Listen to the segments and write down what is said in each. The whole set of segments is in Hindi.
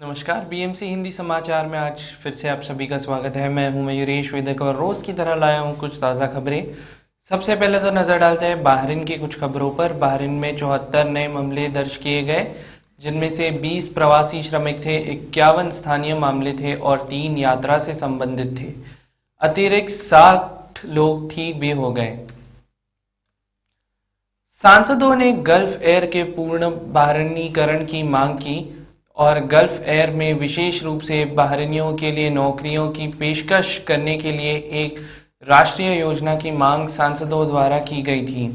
नमस्कार। बीएमसी हिंदी समाचार में आज फिर से आप सभी का स्वागत है। मैं हूं मयूरेश वेदक और रोज़ की तरह लाया हूं कुछ ताज़ा खबरें। सबसे पहले तो नज़र डालते हैं बहरीन की कुछ खबरों पर। बहरीन में 74 नए मामले दर्ज किए गए, जिनमें से 20 प्रवासी श्रमिक थे, 51 स्थानीय मामले थे और 3 यात्रा से संबंधित थे। अतिरिक्त 60 लोग ठीक भी हो गए। सांसदों ने गल्फ एयर के पूर्ण बहरीनीकरण की मांग की और गल्फ एयर में विशेष रूप से बहरीनियों के लिए नौकरियों की पेशकश करने के लिए एक राष्ट्रीय योजना की मांग सांसदों द्वारा की गई थी।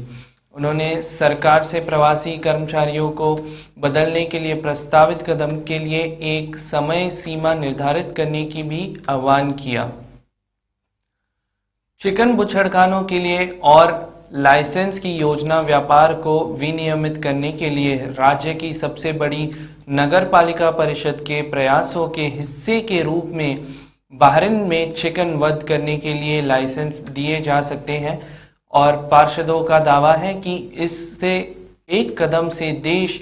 उन्होंने सरकार से प्रवासी कर्मचारियों को बदलने के लिए प्रस्तावित कदम के लिए एक समय सीमा निर्धारित करने की भी आह्वान किया। चिकन बुछड़खानों के लिए और लाइसेंस की योजना व्यापार को विनियमित करने के लिए राज्य की सबसे बड़ी नगर पालिका परिषद के प्रयासों के हिस्से के रूप में बहरीन में चिकन वध करने के लिए लाइसेंस दिए जा सकते हैं और पार्षदों का दावा है कि इससे एक कदम से देश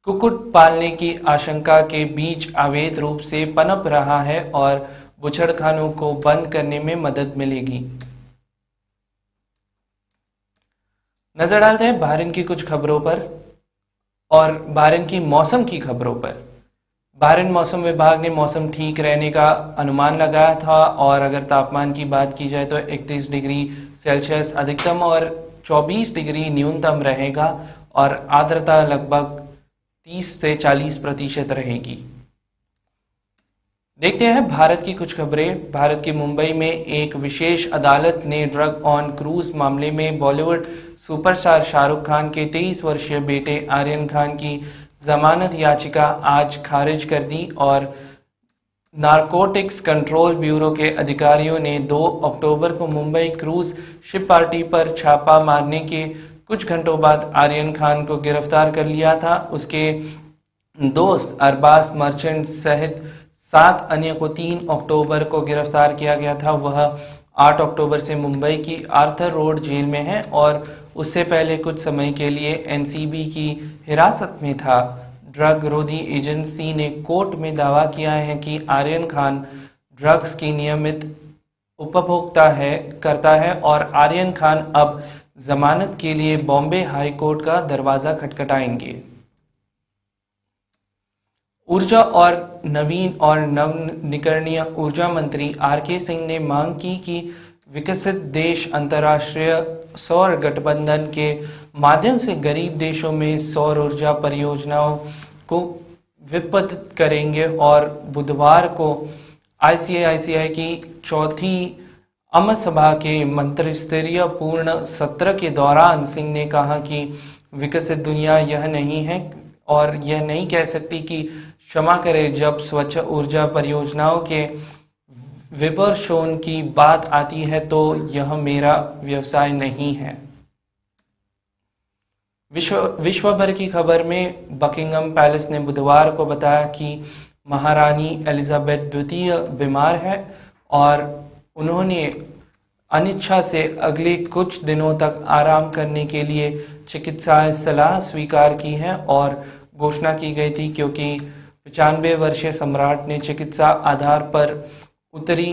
कुक्कुट पालने की आशंका के बीच अवैध रूप से पनप रहा है और बुछड़खानों को बंद करने में मदद मिलेगी। नजर डालते हैं बहरीन की कुछ खबरों पर और बहरीन की मौसम की खबरों पर। बहरीन मौसम विभाग ने मौसम ठीक रहने का अनुमान लगाया था और अगर तापमान की बात की जाए तो 31 डिग्री सेल्सियस अधिकतम और 24 डिग्री न्यूनतम रहेगा और आर्द्रता लगभग 30 से 40% रहेगी। देखते हैं भारत की कुछ खबरें। भारत की मुंबई में एक विशेष अदालत ने ड्रग ऑन क्रूज मामले में बॉलीवुड सुपरस्टार शाहरुख खान के 23 वर्षीय बेटे आर्यन खान की जमानत याचिका आज खारिज कर दी और नारकोटिक्स कंट्रोल ब्यूरो के अधिकारियों ने 2 अक्टूबर को मुंबई क्रूज शिप पार्टी पर छापा मारने के कुछ घंटों बाद आर्यन खान को गिरफ्तार कर लिया था। उसके दोस्त अरबाज मर्चेंट सहित 7 अन्य को 3 अक्टूबर को गिरफ्तार किया गया था। वह 8 अक्टूबर से मुंबई की आर्थर रोड जेल में है और उससे पहले कुछ समय के लिए एनसीबी की हिरासत में था। ड्रग रोधी एजेंसी ने कोर्ट में दावा किया है कि आर्यन खान ड्रग्स की नियमित उपभोक्ता करता है और आर्यन खान अब जमानत के लिए बॉम्बे हाई कोर्ट का दरवाजा खटखटाएंगे। ऊर्जा और नवीन और नवनिकरणीय ऊर्जा मंत्री आर.के. सिंह ने मांग की कि विकसित देश अंतर्राष्ट्रीय सौर गठबंधन के माध्यम से गरीब देशों में सौर ऊर्जा परियोजनाओं को वित्त करेंगे और बुधवार को आईसीआईसीआई की चौथी अमत सभा के मंत्रिस्तरीय पूर्ण सत्र के दौरान सिंह ने कहा कि विकसित दुनिया यह नहीं है और यह नहीं कह सकती कि क्षमा करें जब स्वच्छ ऊर्जा परियोजनाओं के विवर्षों की बात आती है तो यह मेरा व्यवसाय नहीं है। विश्व भर की खबर में बकिंगम पैलेस ने बुधवार को बताया कि महारानी एलिजाबेथ द्वितीय बीमार है और उन्होंने अनिच्छा से अगले कुछ दिनों तक आराम करने के लिए चिकित्सा सलाह स्वीकार की है और घोषणा की गई थी क्योंकि 95 वर्षीय सम्राट ने चिकित्सा आधार पर उत्तरी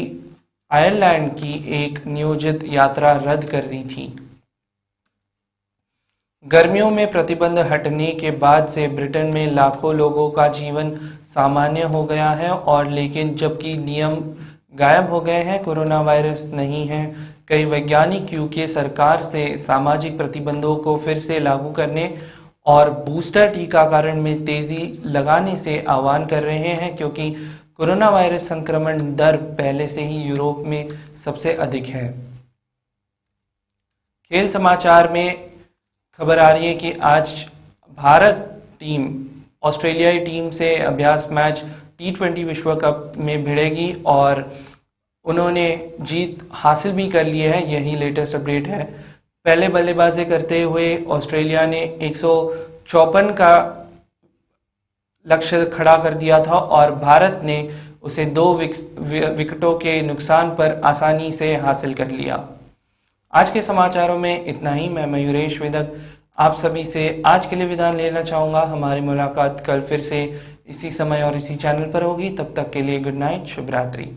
आयरलैंड की एक नियोजित यात्रा रद्द कर दी थी। गर्मियों में प्रतिबंध हटने के बाद से ब्रिटेन में लाखों लोगों का जीवन सामान्य हो गया है और लेकिन जबकि नियम गायब हो गए हैं, कोरोना वायरस नहीं है। कई वैज्ञानिक यूके सरकार से सामाजिक प्रतिबंधों को फिर से लागू करने और बूस्टर टीकाकरण में तेजी लगाने से आह्वान कर रहे हैं क्योंकि कोरोना वायरस संक्रमण दर पहले से ही यूरोप में सबसे अधिक है। खेल समाचार में खबर आ रही है कि आज भारत टीम ऑस्ट्रेलियाई टीम से अभ्यास मैच T20 विश्व कप में भिड़ेगी और उन्होंने जीत हासिल भी कर ली है। यही लेटेस्ट अपडेट है। पहले बल्लेबाजी करते हुए ऑस्ट्रेलिया ने 154 का लक्ष्य खड़ा कर दिया था और भारत ने उसे 2 विकेटों के नुकसान पर आसानी से हासिल कर लिया। आज के समाचारों में इतना ही। मैं मयूरेश वेदक आप सभी से आज के लिए विदा लेना चाहूँगा। हमारी मुलाकात कल फिर से इसी समय और इसी चैनल पर होगी। तब तक के लिए गुड नाइट, शुभ रात्रि।